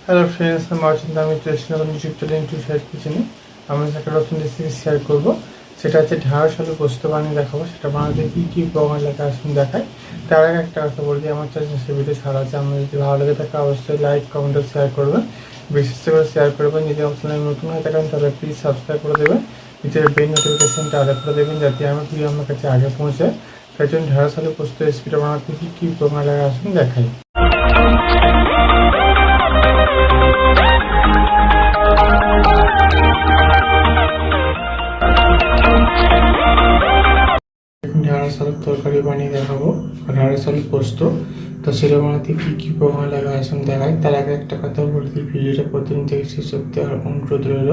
Hello friends, আমি অচিন্ত। আমি চলে ইউটিউব চ্যানেল ইন্টু শেয়ার কিচেনে। আমি একটা নতুন রেসিপি শেয়ার করব। সেটা হচ্ছে ঢ্যাঁড়স আলু পোস্ত বানিয়ে দেখাবো। সেটা বানাতে কী কী উপকরণ লাগে আসুন দেখাই। তার আগে একটা কথা বলছি, আমার চ্যানেল রেসিপিতে ছাড়া আছে। আমার যদি ভালো লাগে থাকে অবশ্যই লাইক কমেন্ট ও শেয়ার করবেন, বিশেষ করে শেয়ার করবেন। যদি আমার চ্যানেল নতুন হয়ে থাকেন তাহলে প্লিজ সাবস্ক্রাইব করে দেবেন, নিজের বেল নোটিফিকেশনটা আলাদা করে দেবেন যাতে আমার ভিডিও আমার কাছে আগে পৌঁছায়। তাই জন্য ঢ্যাঁড়স আলু পোস্ত রেসিপিটা বানাতে কী কী উপকরণ লাগে আসুন দেখাই। ঢ্যাঁড়স আলুর তরকারি বানিয়ে দেখাবো, ঢ্যাঁড়স আলু পোস্ত। তো সেটা বানাতে কী কী উপকরণ লাগে আসুন দেখাই। তার আগে একটা কথা বলতে, ভিডিওটা প্রথম থেকে শেষ অব্দি আর অনুরোধ রইল।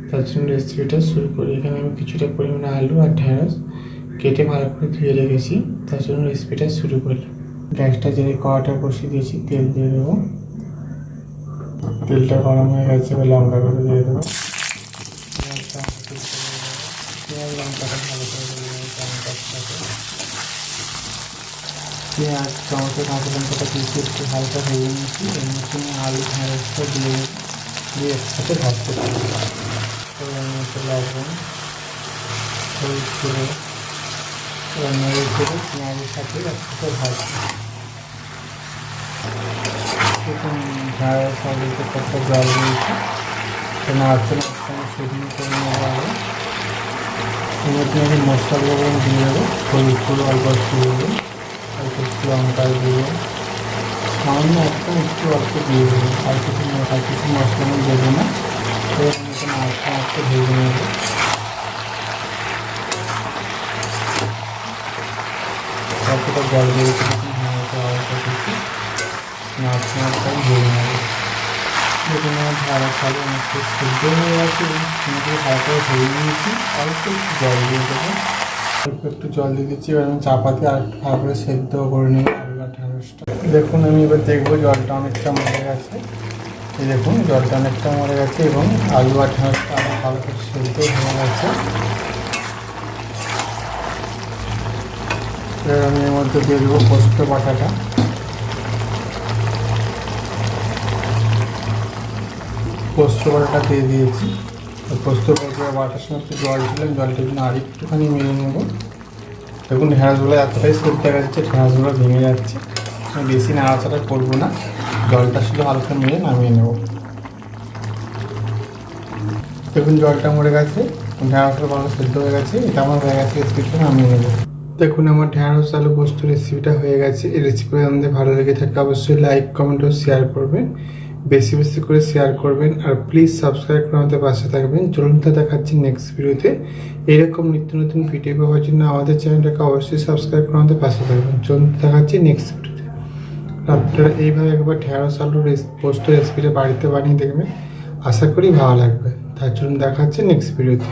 তার জন্য রেসিপিটা শুরু করি। এখানে আমি কিছুটা পরিমাণে আলু আর ঢ্যাঁড়স কেটে ভালো করে ধুয়ে রেখেছি। তার জন্য রেসিপিটা শুরু করি। গ্যাসটা জেলে কড়াটা বসিয়ে দিয়েছি, তেল দিয়ে দেবো। তেলটা গরম হয়ে গেছে, লঙ্কা করে দিয়ে দেবো। পেঁয়াজ লঙ্কাটা ভালো করে পেঁয়াজ টমেটো কাঁচা লঙ্কাটা দিয়েছি, একটু হালকা ভেজে নিয়েছি। এর মধ্যে আলু ঢ্যাঁড়সটা দিয়ে একসাথে ভাজতে পারি। লবণ, হলুদ গুঁড়ো, মরিচ গুঁড়ো পেঁয়াজের সাথে একসাথে ভাজবো। ঢ্যাঁড়স আলুতে কতটা জল দিয়েছি, নাড়তে নাড়তে আমি শুকনো করে নেবো। আগে এর মধ্যে আমি মশলাগুলো দিয়ে দেবো। হলুদ গুঁড়ো অল্প একটু দেবো, অল্প একটু লঙ্কা দিয়ে সামান্য একটু অল্প দিয়ে দেবো। আর কিছু মশলা আমি দেবো না। এবার আমি নাড়তে নাড়তে ভেজে নেবো। অল্পটা জল দিয়ে নাড়তে নাড়তে আমি ভেজে নেবো। দেখুন আমার ঢ্যাঁড়স আলু অনেকটা সিদ্ধ হয়ে গেছে এবং হালকা ভেজে নিয়েছি। অল্প একটু জল দিয়ে দেবো, অল্প একটু জল দিয়ে দিচ্ছি। এবার আমি চাপাতি আর একটু ভালো করে সেদ্ধ করে নেবো আলু আর ঢ্যাঁড়সটা। দেখুন আমি এবার দেখবো জলটা অনেকটা মরে গেছে। এই দেখুন জলটা অনেকটা মরে গেছে এবং আলু আর ঢ্যাঁড়সটা আরও ভালো করে সেদ্ধ হয়ে গেছে। এবার আমি এর মধ্যে দিয়ে দেবো পোস্ত বাটাটা। পোস্ত বাটাটা দিয়ে দিয়েছি। পোস্ত বাটার সময় একটু জল দিলাম, জলটা কিন্তু আর একটুখানি মেরে নেবো। দেখুন ঢ্যাঁড়সগুলো এতটাই সেদ্ধ হয়ে গেছে, ঢ্যাঁড়সগুলো ভেঙে যাচ্ছে। আমি বেশি নাড়াচাড়া করবো না, জলটা শুধু হালকা মেরে নামিয়ে নেব। দেখুন জলটা মরে গেছে, ঢ্যাঁড়সগুলো ভালো সেদ্ধ হয়ে গেছে। এটা আমার হয়ে গেছে, রেসিপিটা নামিয়ে নেব। দেখুন আমার ঢ্যাঁড়স আলু পোস্ত রেসিপিটা হয়ে গেছে। এই রেসিপিটা আমাদের ভালো লেগে থাকে অবশ্যই লাইক কমেন্ট ও শেয়ার করবেন, বেশি বেশি করে শেয়ার করবেন। আর প্লিজ সাবস্ক্রাইব করে আমাদের পাশে থাকবেন। চলুন তো দেখাচ্ছি নেক্সট ভিডিওতে। এরকম নিত্য নতুন ভিডিও পাওয়ার জন্য আমাদের চ্যানেলটাকে অবশ্যই সাবস্ক্রাইব করে আমাদের পাশে থাকবেন। চলুন দেখাচ্ছি নেক্সট ভিডিওতে। আপনারা এইভাবে একবার ঢ্যাঁড়স আলু পোস্ত রেসিপিটা বাড়িতে বানিয়ে দেখবেন, আশা করি ভালো লাগবে। তার জন্য দেখাচ্ছি নেক্সট ভিডিওতে।